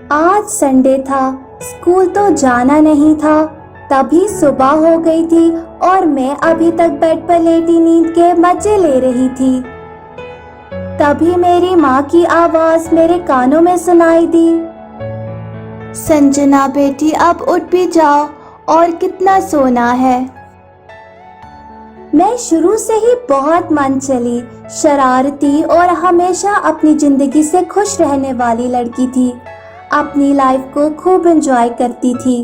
आज संडे था, स्कूल तो जाना नहीं था। तभी सुबह हो गई थी और मैं अभी तक बेड पर लेटी नींद के मजे ले रही थी। तभी मेरी माँ की आवाज मेरे कानों में सुनाई दी। संजना बेटी, अब उठ भी जाओ, और कितना सोना है। मैं शुरू से ही बहुत मन चली, शरारती और हमेशा अपनी जिंदगी से खुश रहने वाली लड़की थी। अपनी लाइफ को खूब एंजॉय करती थी।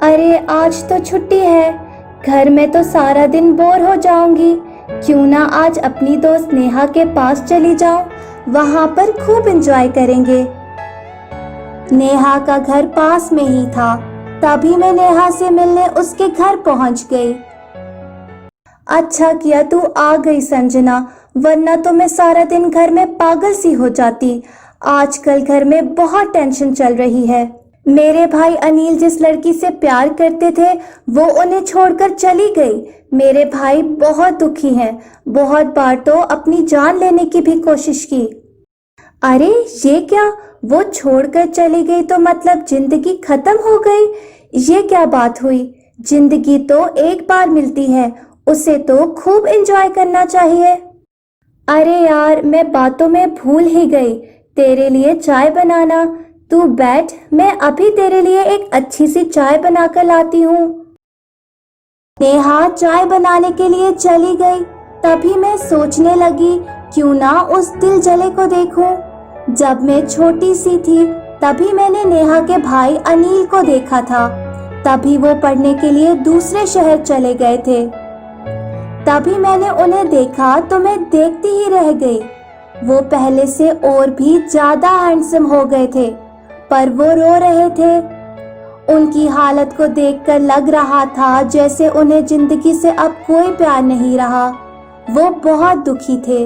अरे आज तो छुट्टी है, घर में तो सारा दिन बोर हो जाऊंगी। क्यों ना आज अपनी दोस्त नेहा के पास चली जाऊं, वहां पर खूब एंजॉय करेंगे। नेहा का घर पास में ही था। तभी मैं नेहा से मिलने उसके घर पहुंच गई। अच्छा किया तू आ गई संजना, वरना तो मैं सारा दिन घर में पागल सी हो जाती। आजकल घर में बहुत टेंशन चल रही है। मेरे भाई अनिल जिस लड़की से प्यार करते थे, वो उन्हें छोड़कर चली गई। मेरे भाई बहुत दुखी हैं। बहुत बार तो अपनी जान लेने की भी कोशिश की। अरे ये क्या, वो छोड़कर चली गई तो मतलब जिंदगी खत्म हो गई? ये क्या बात हुई? जिंदगी तो एक बार मिलती है, उसे तो खूब एंजॉय करना चाहिए। अरे यार, मैं बातों में भूल ही गई तेरे लिए चाय बनाना। तू बैठ, मैं अभी तेरे लिए एक अच्छी सी चाय बनाकर लाती हूँ। नेहा चाय बनाने के लिए चली गई। तभी मैं सोचने लगी, क्यों ना उस दिल जले को देखूं। जब मैं छोटी सी थी, तभी मैंने नेहा के भाई अनिल को देखा था। तभी वो पढ़ने के लिए दूसरे शहर चले गए थे। तभी मैंने उन्हें देखा तो मैं देखती ही रह गई। वो पहले से और भी ज्यादा हैंडसम हो गए थे, पर वो रो रहे थे। उनकी हालत को देखकर लग रहा था जैसे उन्हें जिंदगी से अब कोई प्यार नहीं रहा। वो बहुत दुखी थे।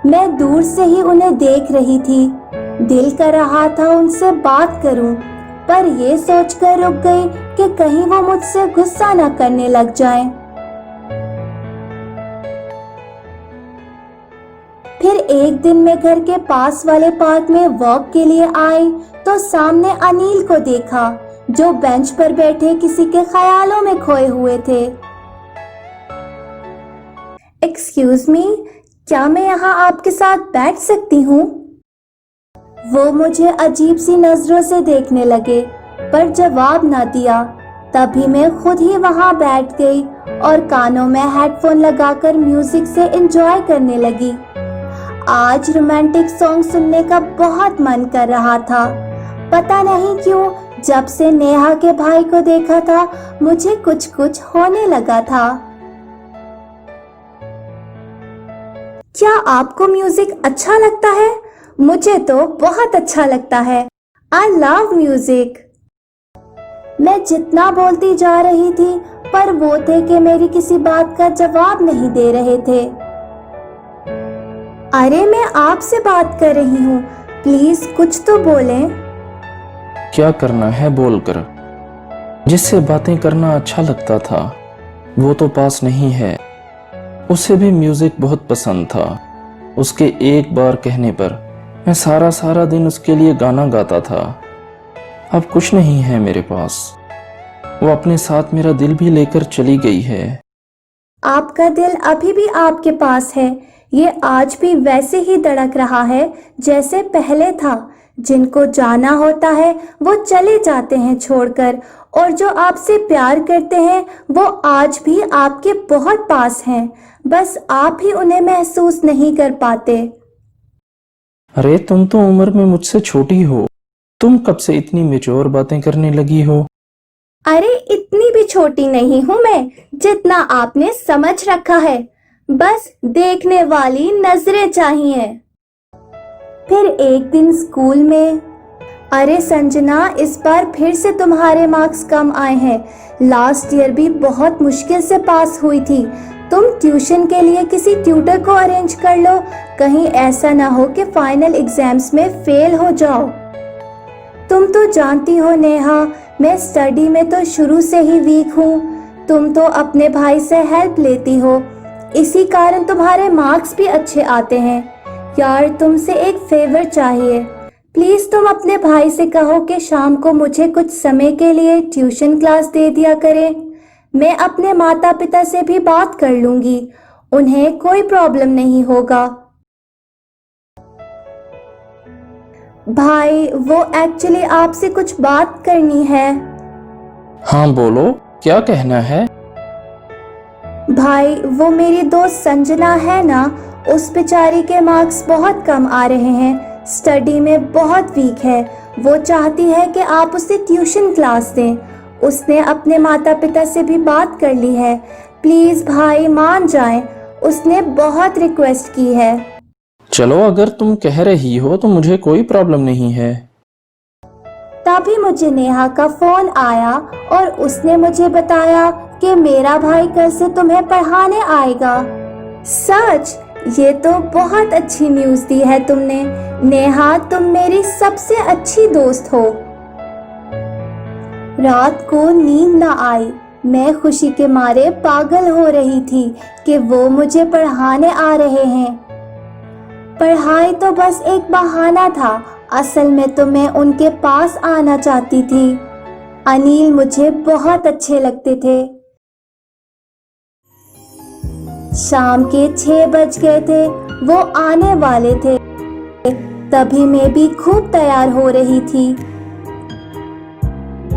मैं दूर से ही उन्हें देख रही थी। दिल कर रहा था उनसे बात करूं, पर ये सोचकर रुक गई कि कहीं वो मुझसे गुस्सा न करने लग जाएं। फिर एक दिन मैं घर के पास वाले पार्क में वॉक के लिए आई तो सामने अनिल को देखा, जो बेंच पर बैठे किसी के ख्यालों में खोए हुए थे। एक्सक्यूज मी, क्या मैं यहाँ आपके साथ बैठ सकती हूँ? वो मुझे अजीब सी नजरों से देखने लगे, पर जवाब न दिया। तभी मैं खुद ही वहाँ बैठ गई और कानों में हेडफोन लगाकर म्यूजिक से एंजॉय करने लगी। आज रोमांटिक सॉन्ग सुनने का बहुत मन कर रहा था। पता नहीं क्यों, जब से नेहा के भाई को देखा था, मुझे कुछ कुछ होने लगा था। क्या आपको म्यूजिक अच्छा लगता है? मुझे तो बहुत अच्छा लगता है। I love music. मैं जितना बोलती जा रही थी, पर वो थे कि मेरी किसी बात का जवाब नहीं दे रहे थे। अरे मैं आपसे बात कर रही हूँ, प्लीज कुछ तो बोलें। क्या करना है बोलकर? जिससे बातें करना अच्छा लगता था, वो तो पास नहीं है। उसे भी म्यूजिक बहुत पसंद था। उसके एक बार कहने पर मैं सारा दिन उसके लिए गाना गाता था। अब कुछ नहीं है मेरे पास। वो अपने साथ मेरा दिल भी लेकर चली गई है। आपका दिल अभी भी आपके पास है। ये आज भी वैसे ही धड़क रहा है जैसे पहले था। जिनको जाना होता है वो चले जाते हैं छोड़कर, और जो आपसे प्यार करते हैं वो आज भी आपके बहुत पास हैं। बस आप ही उन्हें महसूस नहीं कर पाते। अरे तुम तो उम्र में मुझसे छोटी हो। तुम कब से इतनी मैच्योर बातें करने लगी हो? अरे इतनी भी छोटी नहीं हूँ मैं, जितना आपने समझ रखा है। बस देखने वाली नजरें चाहिए। फिर एक दिन स्कूल में, अरे संजना, इस बार फिर से तुम्हारे मार्क्स कम आए हैं। लास्ट ईयर भी बहुत मुश्किल से पास हुई थी। तुम ट्यूशन के लिए किसी ट्यूटर को अरेंज कर लो। कहीं ऐसा ना हो कि फाइनल एग्जाम्स में फेल हो जाओ। तुम तो जानती हो नेहा, मैं स्टडी में तो शुरू से ही वीक हूँ। तुम तो अपने भाई से हेल्प लेती हो। इसी कारण तुम्हारे मार्क्स भी अच्छे आते हैं। यार तुमसे एक फेवर चाहिए, प्लीज तुम अपने भाई से कहो कि शाम को मुझे कुछ समय के लिए ट्यूशन क्लास दे दिया करे। मैं अपने माता पिता से भी बात कर लूंगी, उन्हें कोई प्रॉब्लम नहीं होगा। भाई वो एक्चुअली आपसे कुछ बात करनी है। हाँ बोलो, क्या कहना है? भाई वो मेरी दोस्त संजना है ना, उस बेचारी के मार्क्स बहुत कम आ रहे हैं, स्टडी में बहुत वीक है। वो चाहती है कि आप उसे ट्यूशन क्लास दें। उसने अपने माता पिता से भी बात कर ली है, प्लीज भाई मान जाएं, उसने बहुत रिक्वेस्ट की है। चलो अगर तुम कह रही हो तो मुझे कोई प्रॉब्लम नहीं है। तभी मुझे नेहा का फोन आया और उसने मुझे बताया कि मेरा भाई कल से तुम्हें पढ़ाने आएगा। सच? ये तो बहुत अच्छी न्यूज़ दी है तुमने। नेहा तुम मेरी सबसे अच्छी दोस्त हो। रात को नींद न आई, मैं खुशी के मारे पागल हो रही थी कि वो मुझे पढ़ाने आ रहे हैं। पढ़ाई तो बस एक बहाना था, असल में तो मैं उनके पास आना चाहती थी। अनिल मुझे बहुत अच्छे लगते थे। शाम के 6 बज गए थे, वो आने वाले थे। तभी मैं भी खूब तैयार हो रही थी।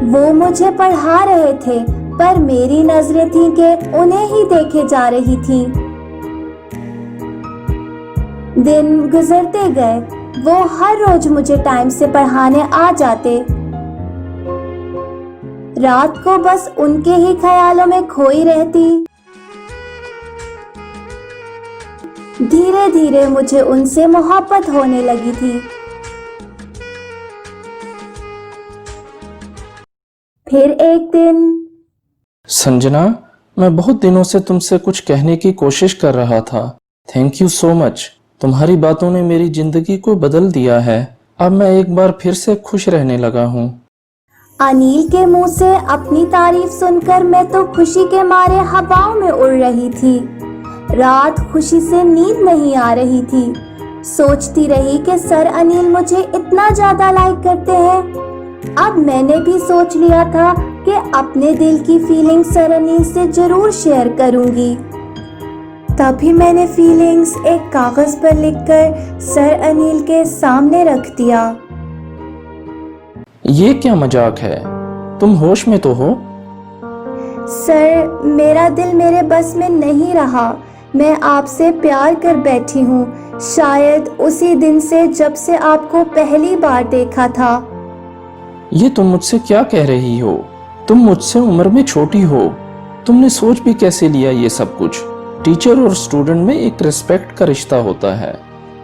वो मुझे पढ़ा रहे थे, पर मेरी नजरें थी कि उन्हें ही देखे जा रही थी। दिन गुजरते गए, वो हर रोज मुझे टाइम से पढ़ाने आ जाते। रात को बस उनके ही ख्यालों में खोई रहती। धीरे धीरे मुझे उनसे मोहब्बत होने लगी थी। फिर एक दिन, संजना, मैं बहुत दिनों से तुमसे कुछ कहने की कोशिश कर रहा था। Thank you so much. तुम्हारी बातों ने मेरी जिंदगी को बदल दिया है। अब मैं एक बार फिर से खुश रहने लगा हूँ। अनिल के मुंह से अपनी तारीफ सुनकर मैं तो खुशी के मारे हवाओं में उड़ रही थी। रात खुशी से नींद नहीं आ रही थी। सोचती रही कि सर अनिल मुझे इतना ज्यादा लाइक करते हैं। अब मैंने भी सोच लिया था कि अपने दिल की फीलिंग सर अनिल से जरूर शेयर करूंगी। तभी मैंने फीलिंग्स एक कागज पर लिखकर सर अनिल के सामने रख दिया। ये क्या मजाक है? तुम होश में तो हो? सर मेरा दिल मेरे बस में नहीं रहा। मैं आपसे प्यार कर बैठी हूँ, शायद उसी दिन से जब से आपको पहली बार देखा था। ये तुम मुझसे क्या कह रही हो? तुम मुझसे उम्र में छोटी हो। तुमने सोच भी कैसे लिया ये सब कुछ? टीचर और स्टूडेंट में एक रिस्पेक्ट का रिश्ता होता है,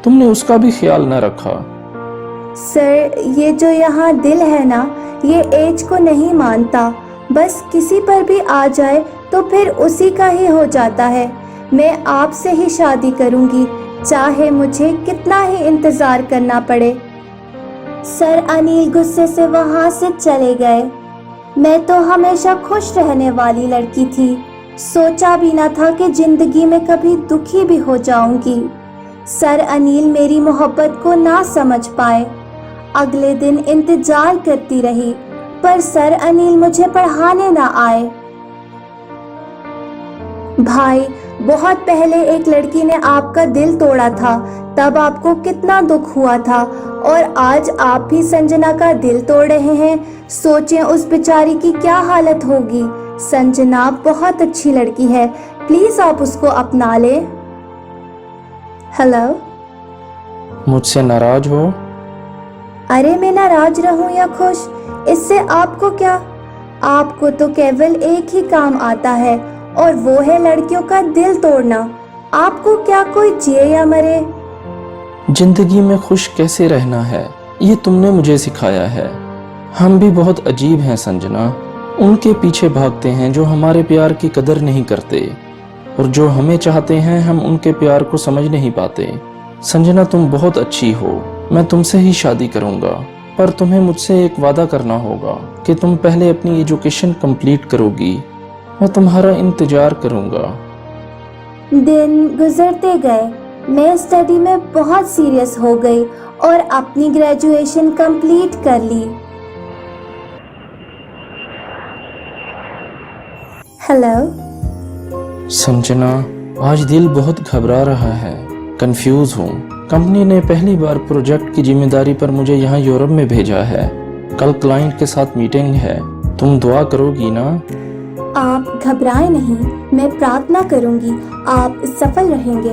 तुमने उसका भी ख्याल न रखा। सर ये जो यहाँ दिल है ना, ये एज को नहीं मानता। बस किसी पर भी आ जाए तो फिर उसी का ही हो जाता है। मैं आपसे ही शादी करूँगी, चाहे मुझे कितना ही इंतज़ार करना पड़े। सर अनिल गुस्से से वहाँ से चले गए। मैं तो हमेशा खुश रहने वाली लड़की थी, सोचा भी ना था कि जिंदगी में कभी दुखी भी हो जाऊंगी। सर अनिल मेरी मोहब्बत को ना समझ पाए। अगले दिन इंतजार करती रही, पर सर अनिल मुझे पढ़ाने ना आए। भाई बहुत पहले एक लड़की ने आपका दिल तोड़ा था, तब आपको कितना दुख हुआ था, और आज आप भी संजना का दिल तोड़ रहे हैं। सोचें उस बेचारी की क्या हालत होगी। संजना बहुत अच्छी लड़की है, प्लीज आप उसको अपना ले। हेलो। मुझसे नाराज हो? अरे मैं नाराज रहूं या खुश, इससे आपको क्या? आपको तो केवल एक ही काम आता है, और वो है लड़कियों का दिल तोड़ना। आपको क्या कोई जिए या मरे? जिंदगी में खुश कैसे रहना है, ये तुमने मुझे सिखाया है। हम भी बहुत अजीब हैं संजना। उनके पीछे भागते हैं जो हमारे प्यार की कदर नहीं करते, और जो हमें चाहते हैं हम उनके प्यार को समझ नहीं पाते। संजना तुम बहुत अच्छी हो, मैं तुमसे ही शादी करूंगा, पर तुम्हें मुझसे एक वादा करना होगा कि तुम पहले अपनी एजुकेशन कंप्लीट करोगी। मैं तुम्हारा इंतजार करूंगा। दिन गुजरते गए। मैं स्टडी में बहुत सीरियस हो गई और अपनी ग्रेजुएशन कंप्लीट कर ली। हेलो। संजना, आज दिल बहुत घबरा रहा है, कंफ्यूज हूँ। कंपनी ने पहली बार प्रोजेक्ट की जिम्मेदारी पर मुझे यहाँ यूरोप में भेजा है। कल क्लाइंट के साथ मीटिंग है, तुम दुआ करोगी ना? आप घबराएं नहीं, मैं प्रार्थना करूंगी आप सफल रहेंगे।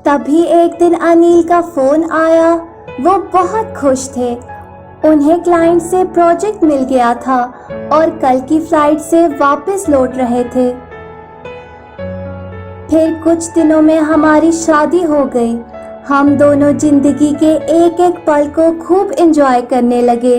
तभी एक दिन अनिल का फोन आया। वो बहुत खुश थे। उन्हें क्लाइंट से प्रोजेक्ट मिल गया था और कल की फ्लाइट से वापस लौट रहे थे। फिर कुछ दिनों में हमारी शादी हो गई। हम दोनों जिंदगी के एक एक पल को खूब एंजॉय करने लगे।